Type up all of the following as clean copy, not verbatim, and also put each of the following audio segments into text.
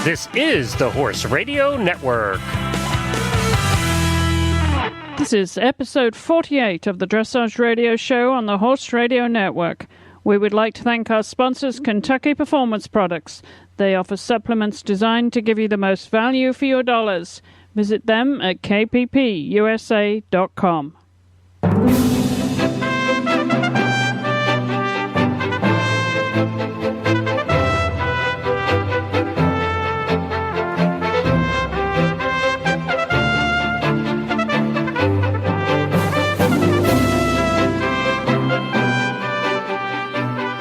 This is the Horse Radio Network. This is episode 48 of the Dressage Radio Show on the Horse Radio Network. We would like to thank our sponsors, Kentucky Performance Products. They offer supplements designed to give you the most value for your dollars. Visit them at kppusa.com.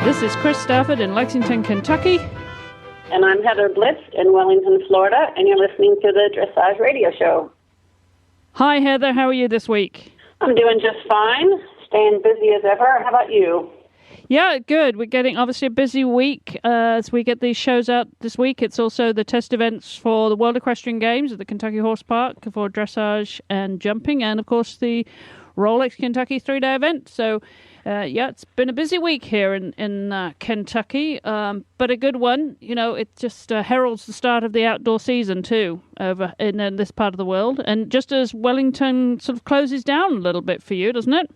This is Chris Stafford in Lexington, Kentucky. And I'm Heather Blitz in Wellington, Florida, and you're listening to the Dressage Radio Show. Hi, Heather. How are you this week? I'm doing just fine, staying busy as ever. How about you? Yeah, good. We're getting, obviously, a busy week as we get these shows out this week. It's also the test events for the World Equestrian Games at the Kentucky Horse Park for dressage and jumping, and, of course, the Rolex Kentucky 3-day event. So, it's been a busy week here in Kentucky, but a good one. You know, it just heralds the start of the outdoor season, too, over in this part of the world. And just as Wellington sort of closes down a little bit for you, doesn't it?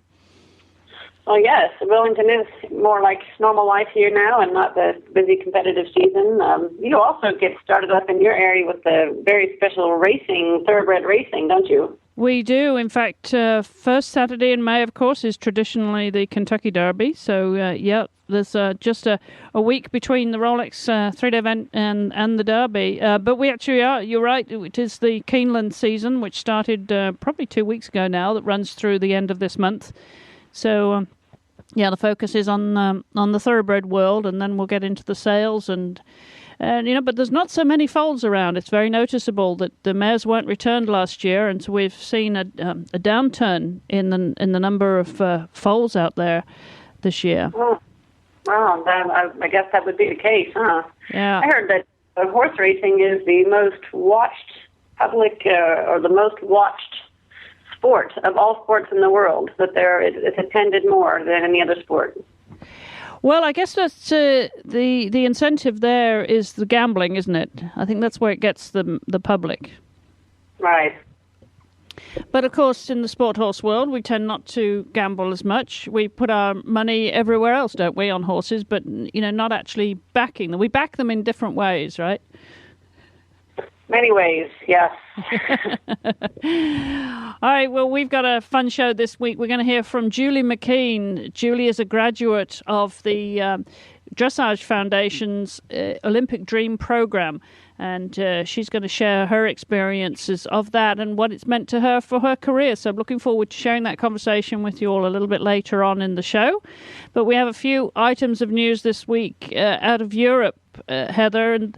Oh, yes. Wellington is more like normal life here now and not the busy competitive season. You also get started up in your area with the very special racing, thoroughbred racing, don't you? We do. In fact, first Saturday in May, of course, is traditionally the Kentucky Derby. So, there's just a week between the Rolex 3-day event and the Derby. But we actually are, you're right, it is the Keeneland season, which started probably 2 weeks ago now, that runs through the end of this month. So, the focus is on the thoroughbred world, and then we'll get into the sales and but there's not so many foals around. It's very noticeable that the mares weren't returned last year, and so we've seen a downturn in the number of foals out there this year. Well, I guess that would be the case, huh? Yeah. I heard that horse racing is the most watched public or the most watched sport of all sports in the world. That it's attended more than any other sport. Well, I guess that's the incentive there is the gambling, isn't it? I think that's where it gets the public. Right. But, of course, in the sport horse world, we tend not to gamble as much. We put our money everywhere else, don't we, on horses, but, not actually backing them. We back them in different ways, right? Many ways, yes. All right, well, we've got a fun show this week. We're going to hear from Julie McKean. Julie is a graduate of the Dressage Foundation's Olympic Dream program, and she's going to share her experiences of that and what it's meant to her for her career. So I'm looking forward to sharing that conversation with you all a little bit later on in the show. But we have a few items of news this week out of Europe, Heather, and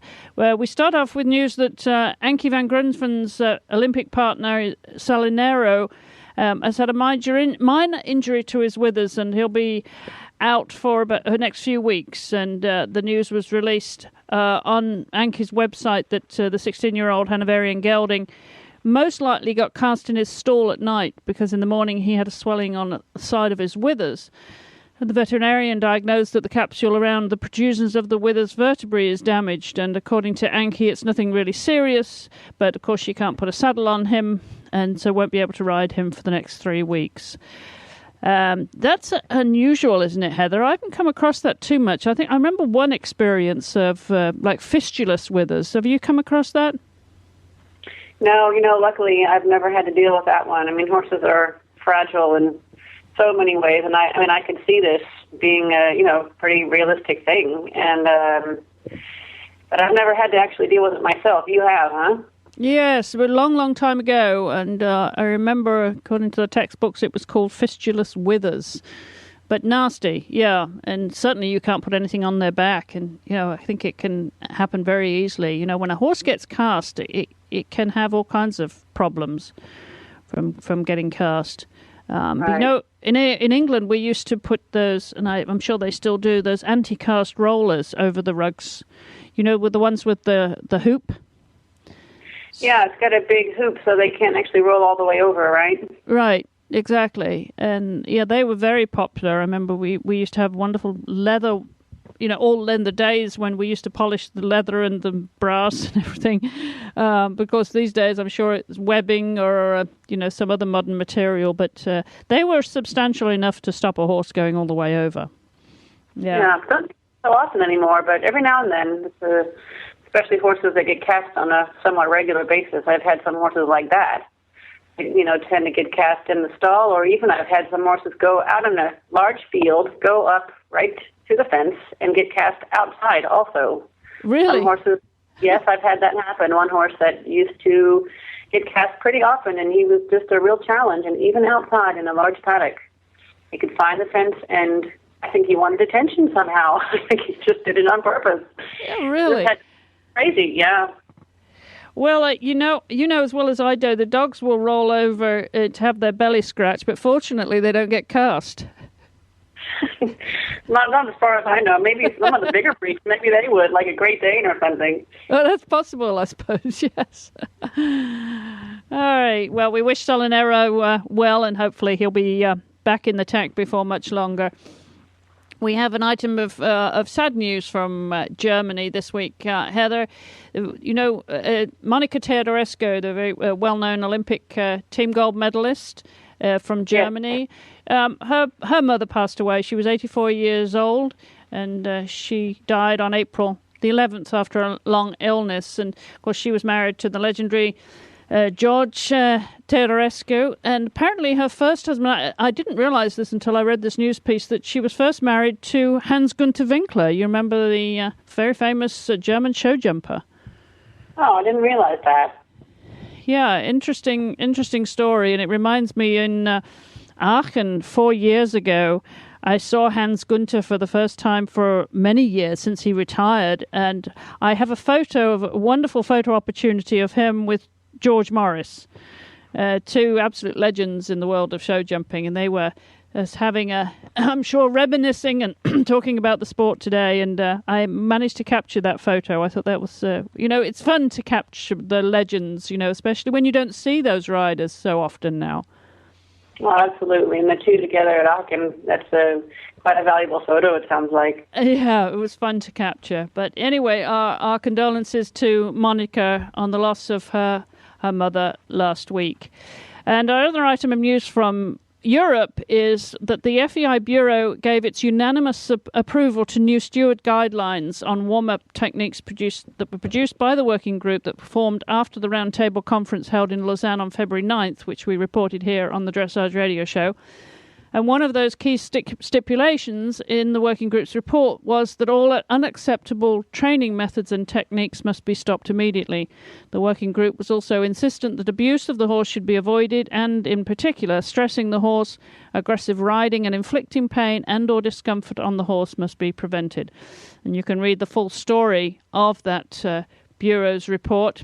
we start off with news that Anke van Grunsven's Olympic partner, Salinero, has had a minor injury to his withers, and he'll be out for about the next few weeks. And the news was released on Anke's website that the 16-year-old Hanoverian gelding most likely got cast in his stall at night because in the morning he had a swelling on the side of his withers. And the veterinarian diagnosed that the capsule around the protrusions of the withers vertebrae is damaged, and according to Anke, it's nothing really serious, but of course she can't put a saddle on him, and so won't be able to ride him for the next 3 weeks. That's unusual, isn't it, Heather? I haven't come across that too much. I remember one experience of fistulous withers. Have you come across that? No, luckily I've never had to deal with that one. I mean, horses are fragile in so many ways, and I could see this being a pretty realistic thing, and but I've never had to actually deal with it myself. You have, huh? Yes, but a long, long time ago, and I remember, according to the textbooks, it was called fistulous withers. But nasty, yeah, and certainly you can't put anything on their back, and, I think it can happen very easily. When a horse gets cast, it can have all kinds of problems from getting cast. Right. In England, we used to put those, and I'm sure they still do, those anti-cast rollers over the rugs, with the ones with the hoop. Yeah, it's got a big hoop so they can't actually roll all the way over, right? Right, exactly. And, yeah, they were very popular. I remember we used to have wonderful leather all in the days when we used to polish the leather and the brass and everything. Because these days, I'm sure it's webbing or, some other modern material. But they were substantial enough to stop a horse going all the way over. Yeah, not so often anymore, but every now and then, especially horses that get cast on a somewhat regular basis. I've had some horses like that, tend to get cast in the stall, or even I've had some horses go out in a large field, go up right to the fence, and get cast outside also. Really? Some horses, yes, I've had that happen. One horse that used to get cast pretty often, and he was just a real challenge, and even outside in a large paddock, he could find the fence, and I think he wanted attention somehow. I think he just did it on purpose. Yeah, really? Crazy, yeah. Well, you know as well as I do, the dogs will roll over to have their belly scratched, but fortunately they don't get cast. not as far as I know. Maybe some of the bigger breeds, maybe they would, like a Great Dane or something. Oh, that's possible, I suppose, yes. All right, well, we wish Solinero well, and hopefully he'll be back in the tack before much longer. We have an item of sad news from Germany this week, Heather. Monica Teodorescu, the very well-known Olympic team gold medalist from Germany, her mother passed away. She was 84 years old, and she died on April the 11th after a long illness. And, of course, she was married to the legendary George Teodorescu, and apparently her first husband, I didn't realize this until I read this news piece, that she was first married to Hans-Günther Winkler. You remember the very famous German show jumper? Oh, I didn't realize that. Yeah, interesting story, and it reminds me in Aachen 4 years ago, I saw Hans-Günther for the first time for many years since he retired, and I have a wonderful photo opportunity of him with George Morris, two absolute legends in the world of show jumping, and they were having I'm sure, reminiscing and talking about the sport today, and I managed to capture that photo. I thought that was, it's fun to capture the legends, especially when you don't see those riders so often now. Well, absolutely, and the two together at Aachen, that's quite a valuable photo, it sounds like. Yeah, it was fun to capture. But anyway, our condolences to Monica on the loss of her mother last week. And our other item of news from Europe is that the FEI Bureau gave its unanimous approval to new steward guidelines on warm-up techniques that were produced by the working group that performed after the roundtable conference held in Lausanne on February 9th, which we reported here on the Dressage Radio Show. And one of those key stipulations in the working group's report was that all unacceptable training methods and techniques must be stopped immediately. The working group was also insistent that abuse of the horse should be avoided, and in particular stressing the horse, aggressive riding and inflicting pain and or discomfort on the horse must be prevented. And you can read the full story of that Bureau's report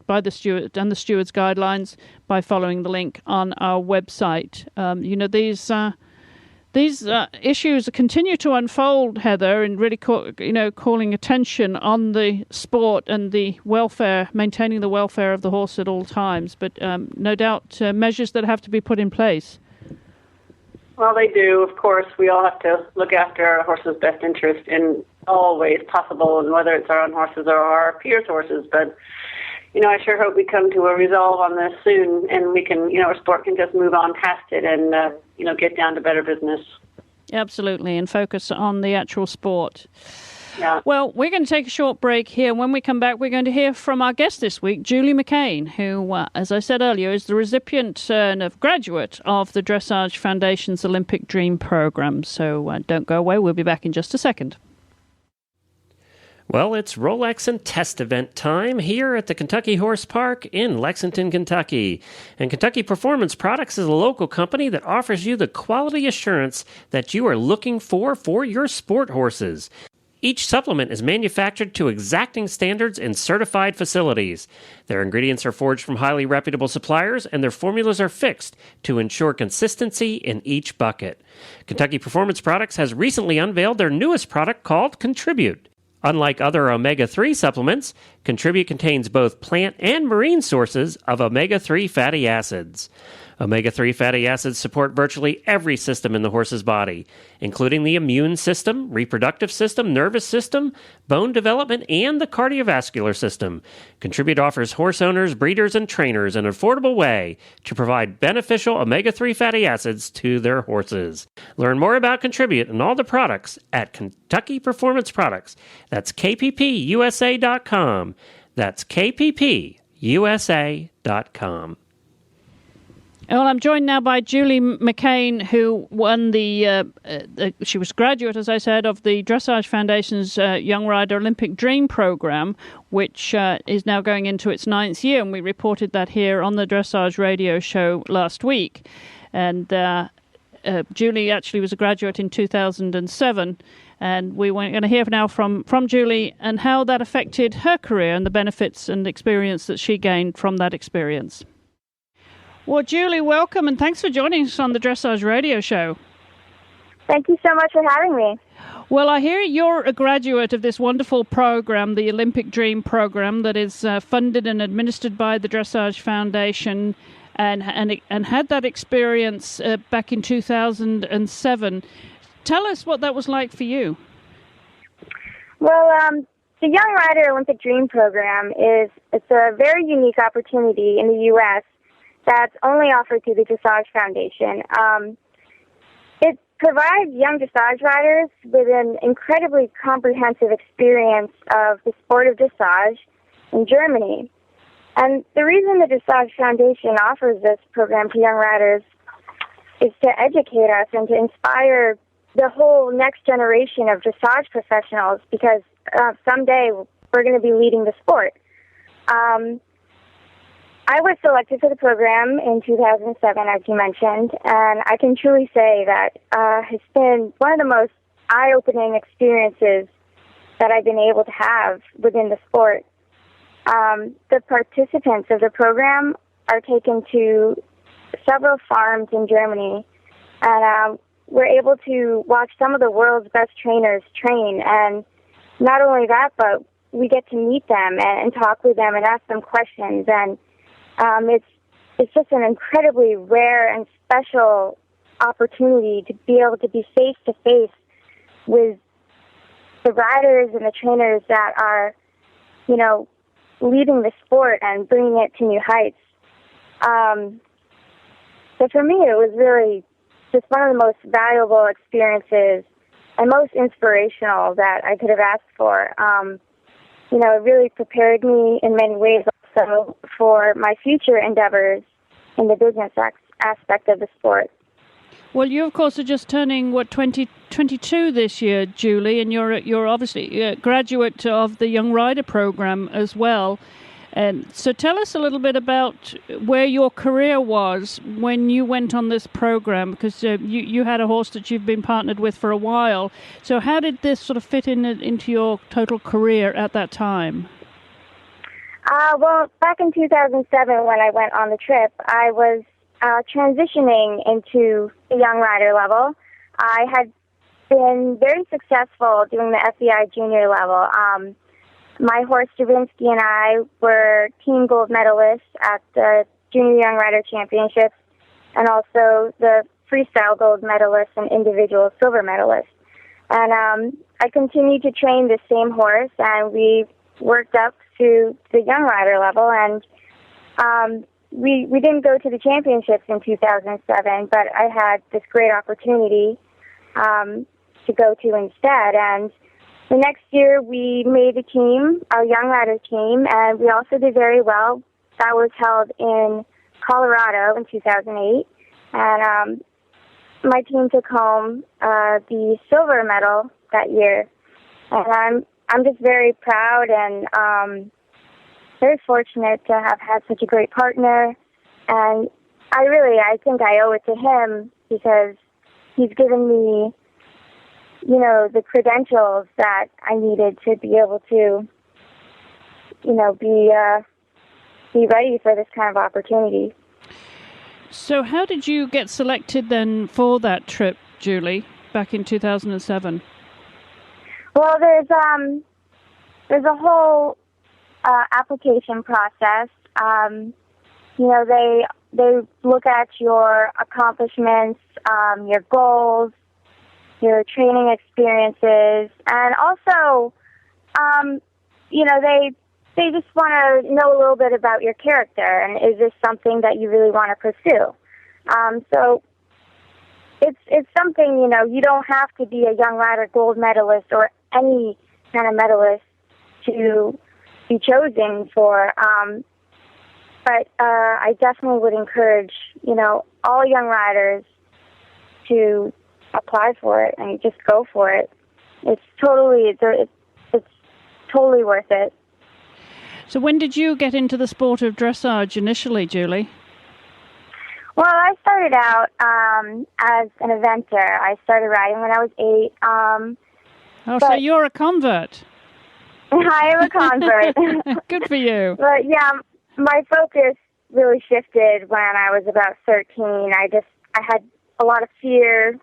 by the steward and the steward's guidelines by following the link on our website. These issues continue to unfold, Heather, and really calling attention on the sport and the welfare, maintaining the welfare of the horse at all times. But no doubt measures that have to be put in place. Well, they do. Of course, we all have to look after our horse's best interest in all ways possible, and whether it's our own horses or our peers' horses. But I sure hope we come to a resolve on this soon, and we can, our sport can just move on past it and, get down to better business. Absolutely, and focus on the actual sport. Yeah. Well, we're going to take a short break here. When we come back, we're going to hear from our guest this week, Julie McKean, who, as I said earlier, is the recipient and graduate of the Dressage Foundation's Olympic Dream program. So don't go away. We'll be back in just a second. Well, it's Rolex and Test event time here at the Kentucky Horse Park in Lexington, Kentucky. And Kentucky Performance Products is a local company that offers you the quality assurance that you are looking for your sport horses. Each supplement is manufactured to exacting standards in certified facilities. Their ingredients are forged from highly reputable suppliers, and their formulas are fixed to ensure consistency in each bucket. Kentucky Performance Products has recently unveiled their newest product called Contribute. Unlike other omega-3 supplements, Contribute contains both plant and marine sources of omega-3 fatty acids. Omega-3 fatty acids support virtually every system in the horse's body, including the immune system, reproductive system, nervous system, bone development, and the cardiovascular system. Contribute offers horse owners, breeders, and trainers an affordable way to provide beneficial omega-3 fatty acids to their horses. Learn more about Contribute and all the products at Kentucky Performance Products. That's kppusa.com. That's kppusa.com. Well, I'm joined now by Julie McKean, who won she was graduate, as I said, of the Dressage Foundation's Young Rider Olympic Dream program, which is now going into its 9th year, and we reported that here on the Dressage radio show last week. And Julie actually was a graduate in 2007, and we're going to hear now from Julie and how that affected her career and the benefits and experience that she gained from that experience. Well, Julie, welcome, and thanks for joining us on the Dressage Radio Show. Thank you so much for having me. Well, I hear you're a graduate of this wonderful program, the Olympic Dream program, that is funded and administered by the Dressage Foundation, and had that experience back in 2007. Tell us what that was like for you. Well, the Young Rider Olympic Dream program it's a very unique opportunity in the U.S. that's only offered through the Dressage Foundation. It provides young dressage riders with an incredibly comprehensive experience of the sport of dressage in Germany. And the reason the Dressage Foundation offers this program to young riders is to educate us and to inspire the whole next generation of dressage professionals, because someday we're going to be leading the sport. I was selected for the program in 2007, as you mentioned, and I can truly say that it's been one of the most eye-opening experiences that I've been able to have within the sport. The participants of the program are taken to several farms in Germany, and we're able to watch some of the world's best trainers train. And not only that, but we get to meet them and talk with them and ask them questions. And it's just an incredibly rare and special opportunity to be able to be face-to-face with the riders and the trainers that are, leading the sport and bringing it to new heights. So for me, it was really just one of the most valuable experiences and most inspirational that I could have asked for. It really prepared me in many ways also for my future endeavors in the business aspect of the sport. Well, you, of course, are just turning, 22 this year, Julie, and you're obviously a graduate of the Young Rider program as well. And so tell us a little bit about where your career was when you went on this program, because you had a horse that you've been partnered with for a while. So how did this sort of fit into your total career at that time? Well, back in 2007 when I went on the trip, I was transitioning into the young rider level. I had been very successful doing the FBI junior level. My horse Stravinsky and I were team gold medalists at the Junior Young Rider Championships, and also the freestyle gold medalists and individual silver medalists. And I continued to train the same horse, and we worked up to the young rider level. And we didn't go to the championships in 2007, but I had this great opportunity to go to instead. And the next year, we made a team, our young rider team, and we also did very well. That was held in Colorado in 2008, and my team took home the silver medal that year. And I'm just very proud and very fortunate to have had such a great partner. And I think I owe it to him, because he's given me, the credentials that I needed to be able to, be ready for this kind of opportunity. So how did you get selected then for that trip, Julie, back in 2007? Well, there's a whole application process. They look at your accomplishments, your goals, your training experiences, and also, they just want to know a little bit about your character, and is this something that you really want to pursue? So it's something, you don't have to be a young rider gold medalist or any kind of medalist to be chosen for. But I definitely would encourage, all young riders to apply for it and just go for it. It's totally worth it. So when did you get into the sport of dressage initially, Julie? Well, I started out as an eventer. I started riding when I was 8. So you're a convert. I am a convert. Good for you. But yeah, my focus really shifted when I was about 13. I had a lot of fear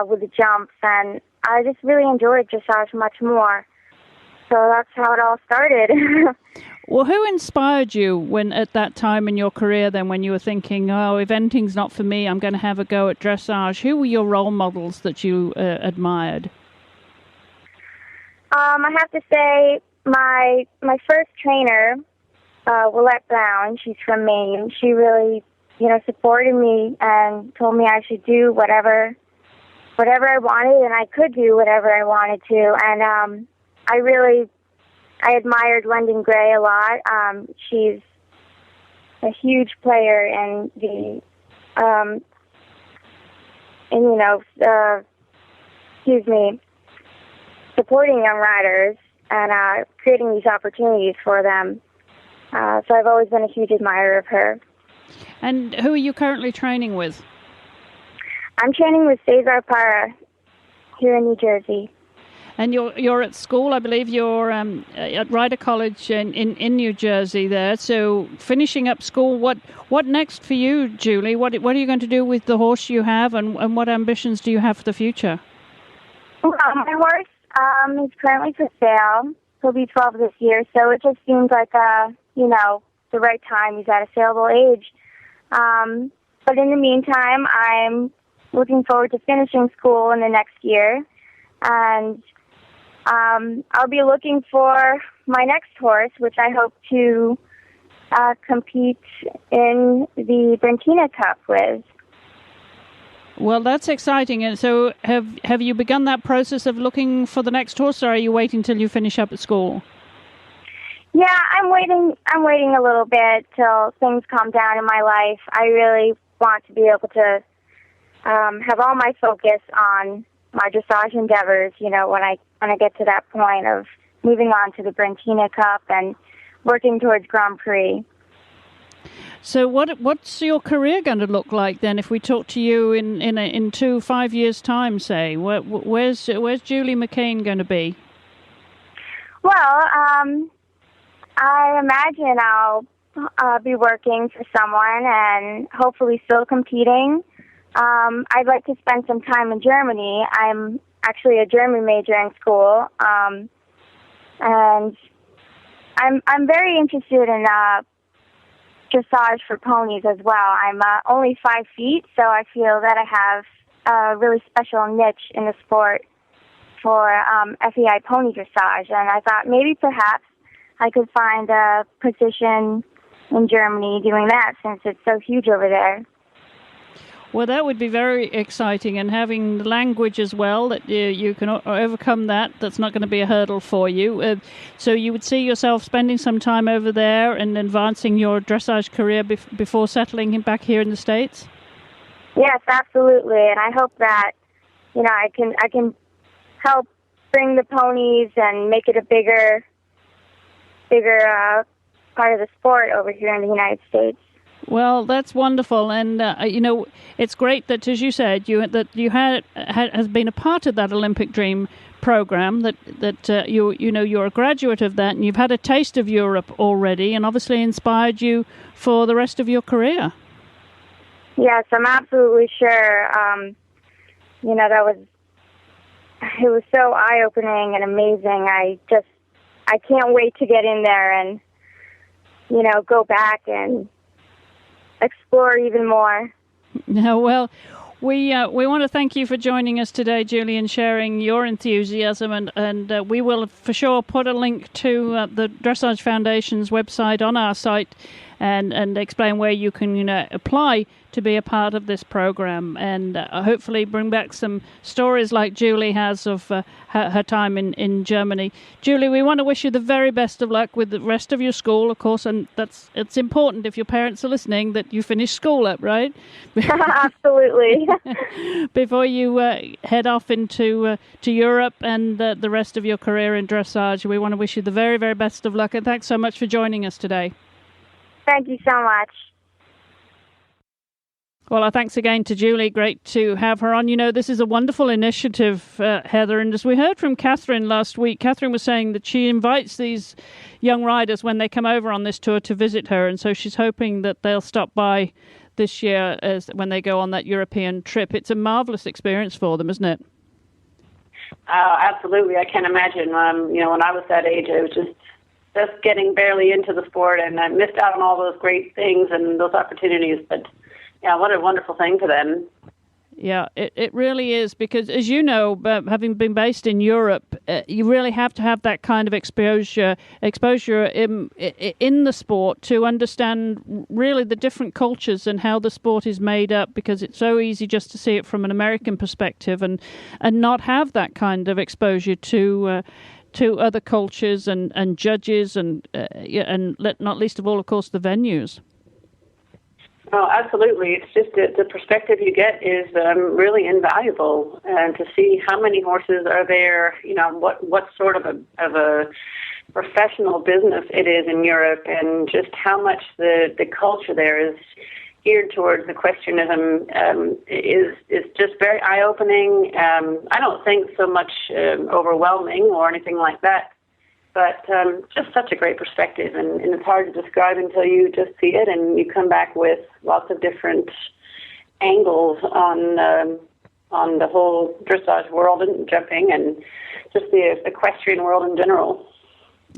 with the jumps, and I just really enjoyed dressage much more. So that's how it all started. Well, who inspired you when at that time in your career then when you were thinking, eventing's not for me, I'm going to have a go at dressage? Who were your role models that you admired? I have to say my first trainer, Willette Brown, she's from Maine. She really, supported me and told me I should do whatever I wanted, and I could do whatever I wanted to. And I admired London Gray a lot. She's a huge player in the, supporting young riders and creating these opportunities for them. So I've always been a huge admirer of her. And who are you currently training with? I'm training with Cesar Parra here in New Jersey. And you're at school, I believe you're at Rider College in New Jersey there. So finishing up school, what next for you, Julie? What are you going to do with the horse you have, and what ambitions do you have for the future? Well, my horse is currently for sale. He'll be 12 this year, so it just seems like the right time. He's at a saleable age. But in the meantime, I'm looking forward to finishing school in the next year, and I'll be looking for my next horse, which I hope to compete in the Brentina Cup with. Well, that's exciting. And so have you begun that process of looking for the next horse, or are you waiting till you finish up at school? Yeah, I'm waiting a little bit till things calm down in my life. I really want to be able to have all my focus on my dressage endeavors, when I get to that point of moving on to the Brentina Cup and working towards Grand Prix. So what's your career going to look like then if we talk to you in 5 years' time, say? Where's Julie McKean going to be? Well, I imagine I'll be working for someone and hopefully still competing. I'd like to spend some time in Germany. I'm actually a German major in school, and I'm very interested in dressage for ponies as well. I'm only 5 feet, so I feel that I have a really special niche in the sport for FEI pony dressage, and I thought maybe perhaps I could find a position in Germany doing that since it's so huge over there. Well, that would be very exciting, and having the language as well, that you can overcome that. That's not going to be a hurdle for you. So you would see yourself spending some time over there and advancing your dressage career before settling back here in the States? Yes, absolutely. And I hope that, I can help bring the ponies and make it a bigger part of the sport over here in the United States. Well, that's wonderful, and it's great that, as you said, you has been a part of that Olympic Dream program. You're a graduate of that, and you've had a taste of Europe already, and obviously inspired you for the rest of your career. Yes, I'm absolutely sure. It was so eye-opening and amazing. I can't wait to get in there and, go back and explore even more. No, well, we want to thank you for joining us today, Julie, and sharing your enthusiasm. And we will for sure put a link to the Dressage Foundation's website on our site and explain where you can apply to be a part of this program, and hopefully bring back some stories like Julie has of her time in Germany. Julie, we want to wish you the very best of luck with the rest of your school, of course, and it's important, if your parents are listening, that you finish school up, right? Absolutely. Before you head off into to Europe and the rest of your career in dressage. We want to wish you the very, very best of luck, and thanks so much for joining us today. Thank you so much. Well, our thanks again to Julie. Great to have her on. This is a wonderful initiative, Heather. And as we heard from Catherine last week, Catherine was saying that she invites these young riders when they come over on this tour to visit her. And so she's hoping that they'll stop by this year when they go on that European trip. It's a marvelous experience for them, isn't it? Absolutely. I can't imagine. When I was that age, I was just getting barely into the sport, and I missed out on all those great things and those opportunities. But yeah, what a wonderful thing for them. Yeah, it really is, because as you know, having been based in Europe, you really have to have that kind of exposure in the sport to understand really the different cultures and how the sport is made up, because it's so easy just to see it from an American perspective and not have that kind of exposure to other cultures and judges and not least of all, of course, the venues. Oh, absolutely. It's just the perspective you get is really invaluable, and to see how many horses are there, what sort of a professional business it is in Europe, and just how much the culture there is geared towards equestrianism is just very eye-opening. I don't think so much overwhelming or anything like that, but just such a great perspective, and it's hard to describe until you just see it, and you come back with lots of different angles on the whole dressage world and jumping, and just the equestrian world in general.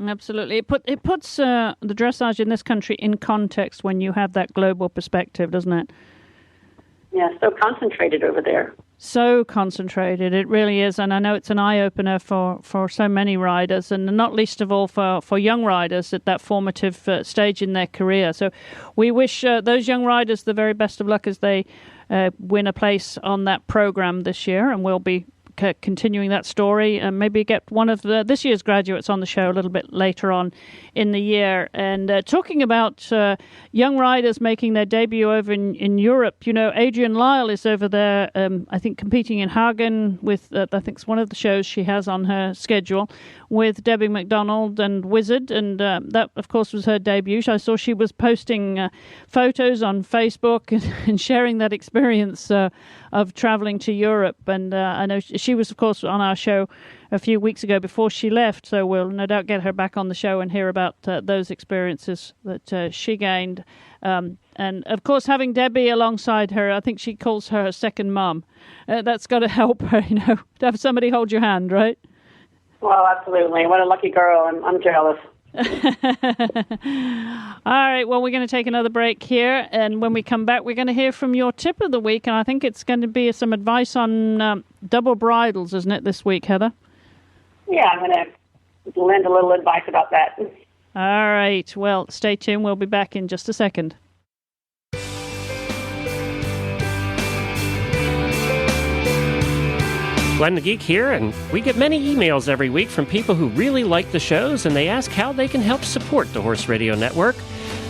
Absolutely. It puts the dressage in this country in context when you have that global perspective, doesn't it? Yeah, so concentrated over there. So concentrated, it really is. And I know it's an eye-opener for so many riders, and not least of all for young riders at that formative stage in their career. So we wish those young riders the very best of luck as they win a place on that program this year, and we'll be continuing that story, and maybe get one of this year's graduates on the show a little bit later on in the year. And talking about young riders making their debut over in Europe, Adrian Lyle is over there, I think, competing in Hagen with, I think it's one of the shows she has on her schedule, with Debbie McDonald and Wizard, and that, of course, was her debut. I saw she was posting photos on Facebook and sharing that experience of traveling to Europe, and I know she was, of course, on our show a few weeks ago before she left, so we'll no doubt get her back on the show and hear about those experiences that she gained. And, of course, having Debbie alongside her, I think she calls her a second mum. That's got to help her, to have somebody hold your hand, right? Well, absolutely. What a lucky girl. I'm jealous. All right, well, we're going to take another break here, and when we come back, we're going to hear from your tip of the week, and I think it's going to be some advice on double bridles, isn't it, this week, Heather? Yeah, I'm going to lend a little advice about that. All right, well, stay tuned. We'll be back in just a second. Glenn the Geek here, and we get many emails every week from people who really like the shows, and they ask how they can help support the Horse Radio Network.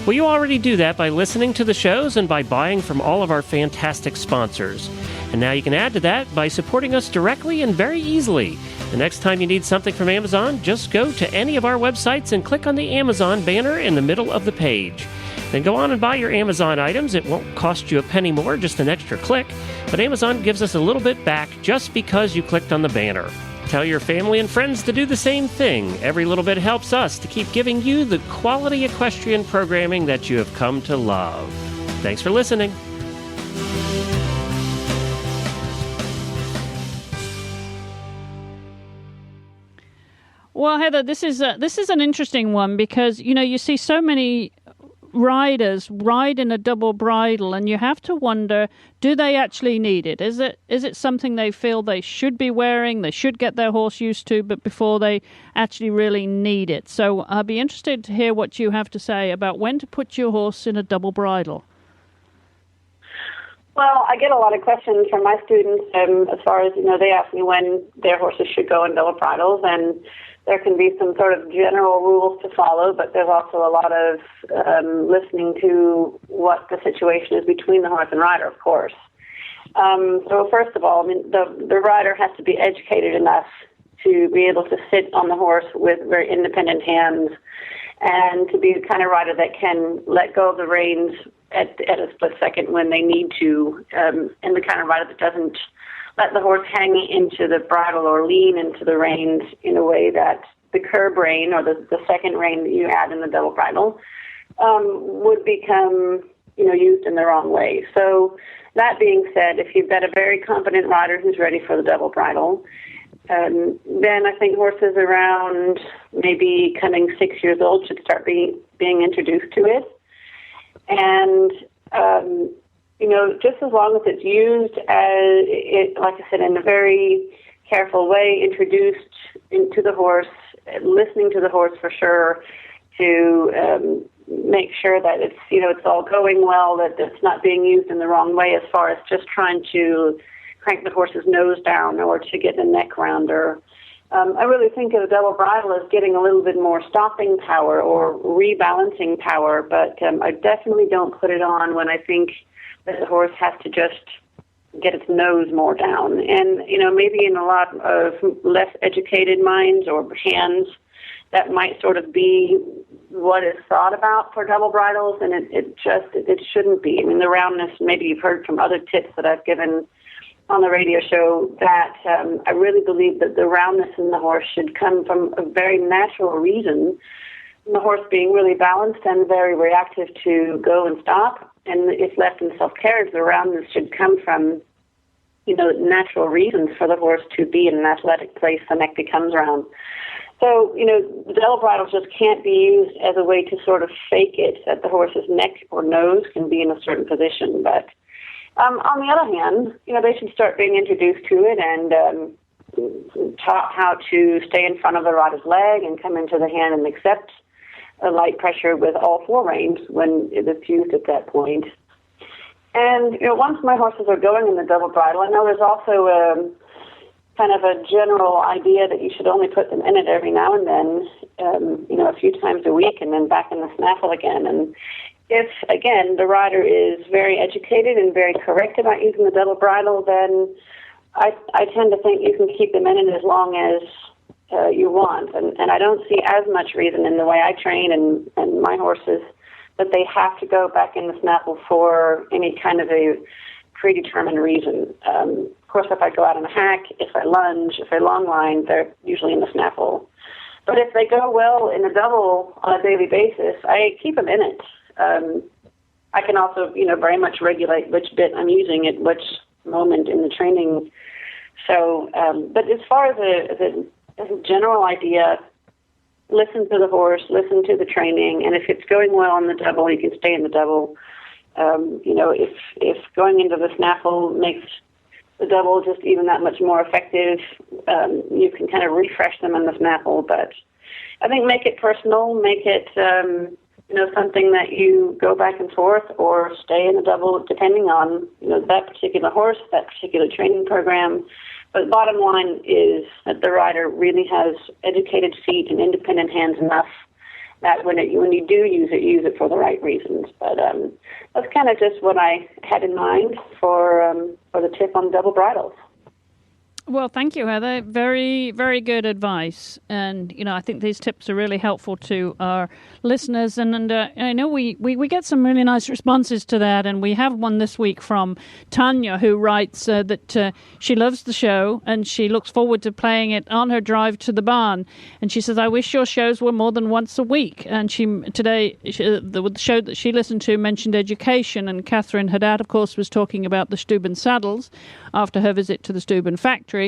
Well, you already do that by listening to the shows and by buying from all of our fantastic sponsors. And now you can add to that by supporting us directly and very easily. The next time you need something from Amazon, just go to any of our websites and click on the Amazon banner in the middle of the page. Then go on and buy your Amazon items. It won't cost you a penny more, just an extra click. But Amazon gives us a little bit back just because you clicked on the banner. Tell your family and friends to do the same thing. Every little bit helps us to keep giving you the quality equestrian programming that you have come to love. Thanks for listening. Well, Heather, this is an interesting one because, you see so many riders ride in a double bridle, and you have to wonder, do they actually need it? Is it something they feel they should be wearing, they should get their horse used to, but before they actually really need it? So I'll be interested to hear what you have to say about when to put your horse in a double bridle. Well, I get a lot of questions from my students as far as, they ask me when their horses should go in double bridles, and there can be some sort of general rules to follow, but there's also a lot of listening to what the situation is between the horse and rider, of course. So first of all, the rider has to be educated enough to be able to sit on the horse with very independent hands and to be the kind of rider that can let go of the reins at a split second when they need to, and the kind of rider that doesn't let the horse hang into the bridle or lean into the reins in a way that the curb rein or the second rein that you add in the double bridle would become, used in the wrong way. So that being said, if you've got a very competent rider who's ready for the double bridle, then I think horses around maybe coming 6 years old should start being introduced to it. And just as long as it's used like I said, in a very careful way, introduced into the horse, listening to the horse for sure, to make sure that it's, it's all going well, that it's not being used in the wrong way as far as just trying to crank the horse's nose down or to get the neck rounder. I really think of a double bridle as getting a little bit more stopping power or rebalancing power, but I definitely don't put it on when I think that the horse has to just get its nose more down. And, maybe in a lot of less educated minds or hands, that might sort of be what is thought about for double bridles, and it shouldn't be. The roundness, maybe you've heard from other tips that I've given on the radio show, that I really believe that the roundness in the horse should come from a very natural reason, the horse being really balanced and very reactive to go and stop. And if left in self-carriage, the roundness should come from, natural reasons for the horse to be in an athletic place. The neck becomes round. So, the double bridle just can't be used as a way to sort of fake it, that the horse's neck or nose can be in a certain position. But on the other hand, they should start being introduced to it and taught how to stay in front of the rider's leg and come into the hand and accept a light pressure with all four reins when it's used at that point. And, once my horses are going in the double bridle, I know there's also kind of a general idea that you should only put them in it every now and then, a few times a week and then back in the snaffle again. And if, again, the rider is very educated and very correct about using the double bridle, then I tend to think you can keep them in it as long as you want. And I don't see as much reason in the way I train and my horses that they have to go back in the snaffle for any kind of a predetermined reason. Of course, if I go out in a hack, if I lunge, if I long line, they're usually in the snaffle. But if they go well in a double on a daily basis, I keep them in it. I can also, very much regulate which bit I'm using at which moment in the training. So, but as far as a general idea, listen to the horse, listen to the training, and if it's going well in the double, you can stay in the double. If going into the snaffle makes the double just even that much more effective, you can kind of refresh them in the snaffle. But I think make it personal, make it something that you go back and forth or stay in the double depending on that particular horse, that particular training program. But the bottom line is that the rider really has educated feet and independent hands enough that when you do use it for the right reasons. But that's kind of just what I had in mind for the tip on double bridles. Well, thank you, Heather. Very, very good advice. And, I think these tips are really helpful to our listeners. And I know we get some really nice responses to that. And we have one this week from Tanya, who writes that she loves the show and she looks forward to playing it on her drive to the barn. And she says, I wish your shows were more than once a week. And the show that she listened to mentioned education. And Catherine Haddad, of course, was talking about the Steuben saddles after her visit to the Steuben factory.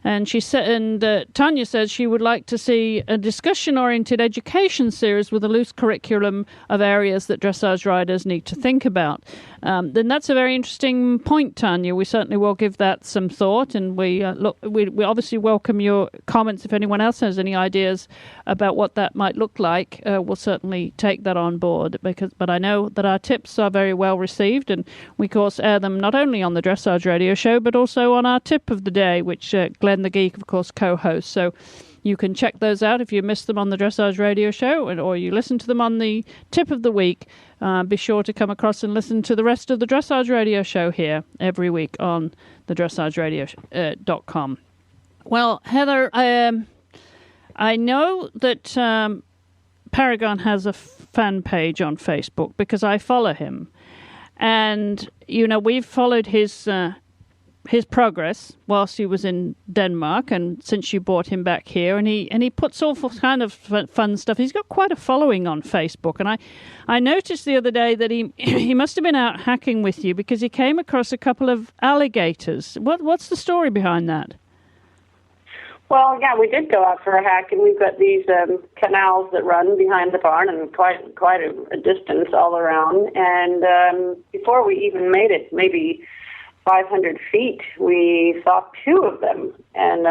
And she said, and Tanya says she would like to see a discussion-oriented education series with a loose curriculum of areas that dressage riders need to think about. Then that's a very interesting point, Tanya. We certainly will give that some thought, and we obviously welcome your comments. If anyone else has any ideas about what that might look like, we'll certainly take that on board. But I know that our tips are very well received, and we of course air them not only on the Dressage Radio Show, but also on our Tip of the Day, which Glenn the Geek, of course, co-hosts. So you can check those out if you missed them on the Dressage Radio Show, or you listen to them on the Tip of the Week. Be sure to come across and listen to the rest of the Dressage Radio Show here every week on the dressageradio.com. Well, Heather, I know that Paragon has a fan page on Facebook because I follow him. And, we've followed his progress whilst he was in Denmark, and since you brought him back here, and he puts all kind of fun stuff. He's got quite a following on Facebook, and I noticed the other day that he must have been out hacking with you because he came across a couple of alligators. What's the story behind that? Well, yeah, we did go out for a hack, and we've got these canals that run behind the barn and quite a distance all around. And before we even made it, maybe 500 feet, we saw two of them, and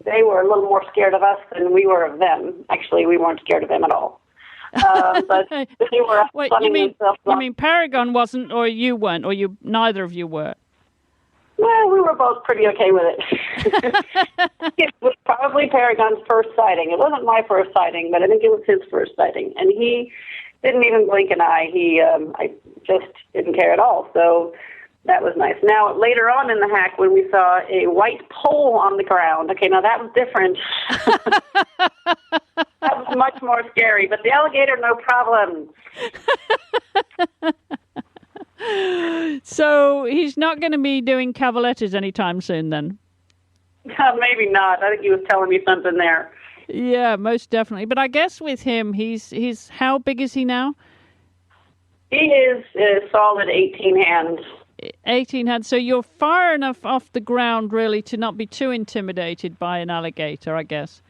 they were a little more scared of us than we were of them. Actually, we weren't scared of them at all. But they were sunning themselves. You mean Paragon wasn't, or you weren't, or neither of you were? Well, we were both pretty okay with it. It was probably Paragon's first sighting. It wasn't my first sighting, but I think it was his first sighting. And he didn't even blink an eye. I just didn't care at all. So that was nice. Now, later on in the hack, when we saw a white pole on the ground, okay, now that was different. That was much more scary. But the alligator, no problem. So he's not going to be doing cavalettes anytime soon, then? Maybe not. I think he was telling me something there. Yeah, most definitely. But I guess with him, he's how big is he now? He is a solid 18 hands. 18 hands. So you're far enough off the ground, really, to not be too intimidated by an alligator, I guess.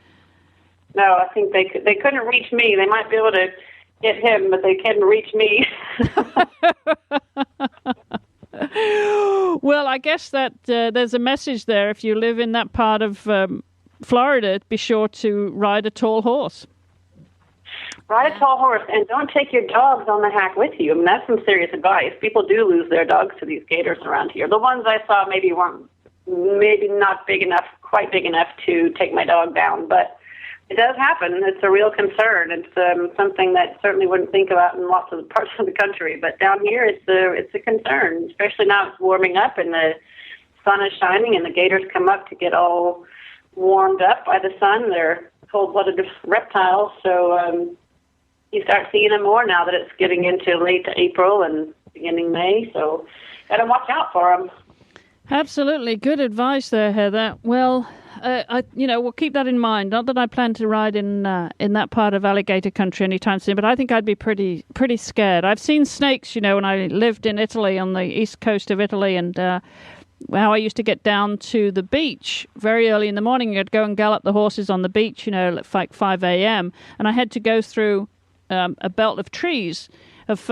No, I think they couldn't reach me. They might be able to hit him, but they couldn't reach me. Well, I guess that there's a message there. If you live in that part of Florida, be sure to ride a tall horse. Ride a tall horse, and don't take your dogs on the hack with you. I mean, that's some serious advice. People do lose their dogs to these gators around here. The ones I saw maybe not big enough, quite big enough to take my dog down, but it does happen. It's a real concern. It's something that certainly wouldn't think about in lots of parts of the country, but down here it's a concern, especially now it's warming up and the sun is shining and the gators come up to get all warmed up by the sun. They're cold-blooded reptiles, so you start seeing them more now that it's getting into late April and beginning May, so got to watch out for them. Absolutely. Good advice there, Heather. Well, we'll keep that in mind. Not that I plan to ride in that part of alligator country anytime soon, but I think I'd be pretty scared. I've seen snakes, when I lived in Italy, on the east coast of Italy, and how I used to get down to the beach very early in the morning. I'd go and gallop the horses on the beach, at like 5 a.m., and I had to go through a belt of trees, of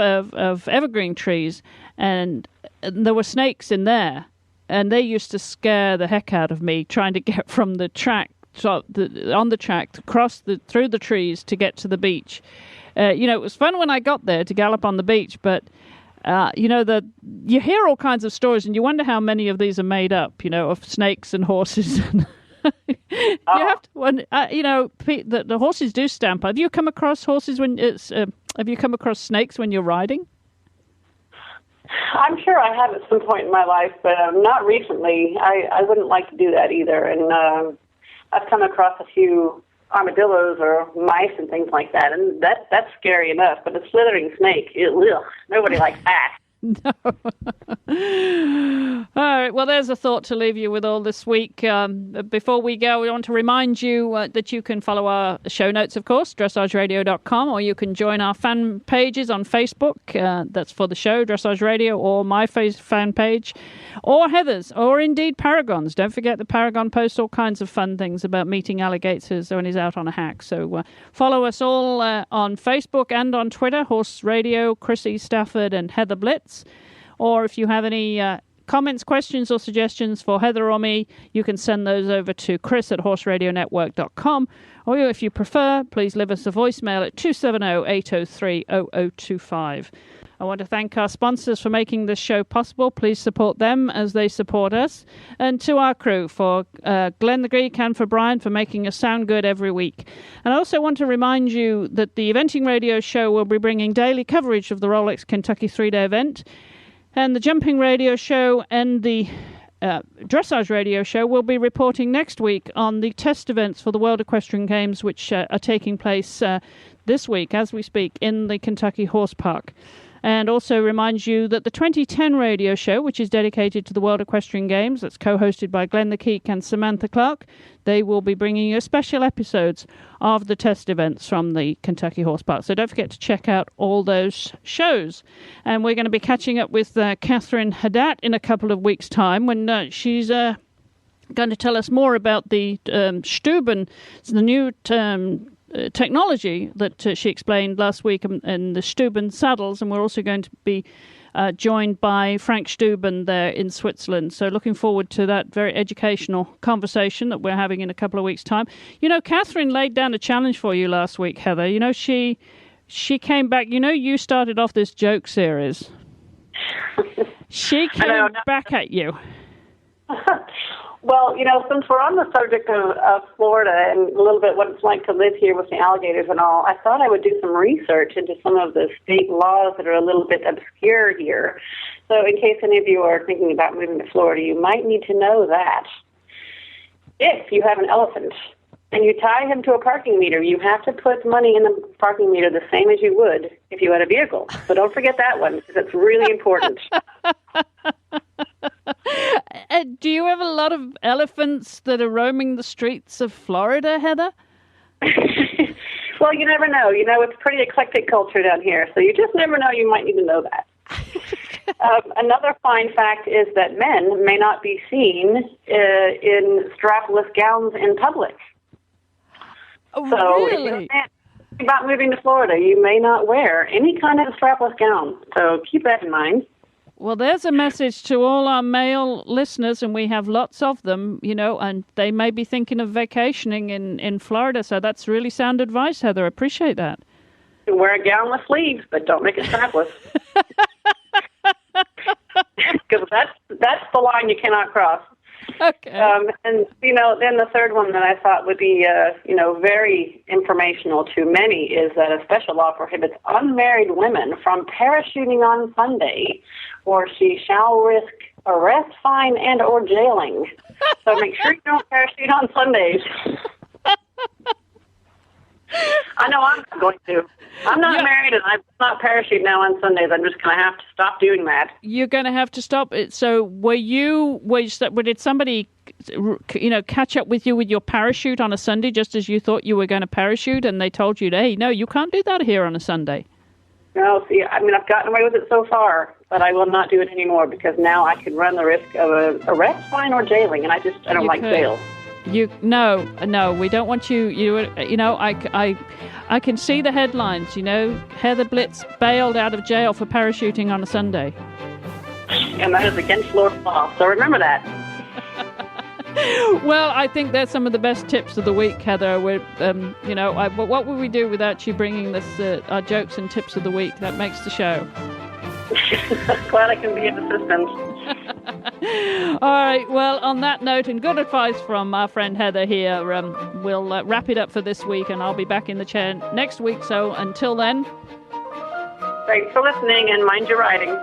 evergreen trees, and there were snakes in there. And they used to scare the heck out of me trying to get from the track, on the track, through the trees to get to the beach. It was fun when I got there to gallop on the beach, but, you hear all kinds of stories and you wonder how many of these are made up, of snakes and horses. You have to, the horses do stamp. Have you come across have you come across snakes when you're riding? I'm sure I have at some point in my life, but not recently. I wouldn't like to do that either. And I've come across a few armadillos or mice and things like that, and that's scary enough. But a slithering snake, nobody likes that. No. All right. Well, there's a thought to leave you with all this week. Before we go, we want to remind you that you can follow our show notes, of course, dressageradio.com, or you can join our fan pages on Facebook. That's for the show, Dressage Radio, or my fan page, or Heather's, or indeed Paragon's. Don't forget that Paragon posts all kinds of fun things about meeting alligators when he's out on a hack. So follow us all on Facebook and on Twitter, Horse Radio, Chrissy Stafford, and Heather Blitz. Or if you have any comments, questions, or suggestions for Heather or me, you can send those over to chris@horseradionetwork.com. Or if you prefer, please leave us a voicemail at 270-803-0025. I want to thank our sponsors for making this show possible. Please support them as they support us. And to our crew, for Glenn the Greek and for Brian, for making us sound good every week. And I also want to remind you that the Eventing Radio Show will be bringing daily coverage of the Rolex Kentucky 3-day event. And the Jumping Radio Show and the Dressage Radio Show will be reporting next week on the test events for the World Equestrian Games, which are taking place this week, as we speak, in the Kentucky Horse Park. And also remind you that the 2010 radio show, which is dedicated to the World Equestrian Games, that's co-hosted by Glenn the Keek and Samantha Clark, they will be bringing you special episodes of the test events from the Kentucky Horse Park. So don't forget to check out all those shows. And we're going to be catching up with Catherine Haddad in a couple of weeks' time when she's going to tell us more about the Stuben, the new technology that she explained last week in the Stuben saddles, and we're also going to be joined by Frank Stuben there in Switzerland. So looking forward to that very educational conversation that we're having in a couple of weeks' time. You know, Catherine laid down a challenge for you last week, Heather. You know, she came back. You know, you started off this joke series. She came back at you. Well, you know, since we're on the subject of Florida and a little bit what it's like to live here with the alligators and all, I thought I would do some research into some of the state laws that are a little bit obscure here. So in case any of you are thinking about moving to Florida, you might need to know that if you have an elephant and you tie him to a parking meter, you have to put money in the parking meter the same as you would if you had a vehicle. So don't forget that one, because it's really important. Do you have a lot of elephants that are roaming the streets of Florida, Heather? Well, you never know. You know, it's pretty eclectic culture down here, so you just never know. You might need to know that. Another fine fact is that men may not be seen in strapless gowns in public. Oh, so really? if you're thinking about moving to Florida, you may not wear any kind of strapless gown. So keep that in mind. Well, there's a message to all our male listeners, and we have lots of them, you know, and they may be thinking of vacationing in Florida. So that's really sound advice, Heather. I appreciate that. You can wear a gown with sleeves, but don't make it strapless. Because that's the line you cannot cross. Okay. And, you know, then the third one that I thought would be, you know, very informational to many is that a special law prohibits unmarried women from parachuting on Sunday, or she shall risk arrest, fine, and or jailing. So make sure you don't parachute on Sundays. I know I'm not going to. I'm not married, and I'm not parachute now on Sundays. I'm just going to have to stop doing that. You're going to have to stop it. So did somebody, you know, catch up with you with your parachute on a Sunday just as you thought you were going to parachute, and they told you, hey, no, you can't do that here on a Sunday? No, see, I mean, I've gotten away with it so far, but I will not do it anymore because now I could run the risk of an arrest, fine, or jailing, and I don't like jail. No, we don't want you. You know, I can see the headlines. You know, Heather Blitz bailed out of jail for parachuting on a Sunday. And that is against Florida law. So remember that. Well, I think that's some of the best tips of the week, Heather. You know, what would we do without you bringing this our jokes and tips of the week? That makes the show. Glad I can be of assistance. All right. Well, on that note, and good advice from our friend Heather here, we'll wrap it up for this week, and I'll be back in the chair next week. So until then. Thanks for listening, and mind your riding.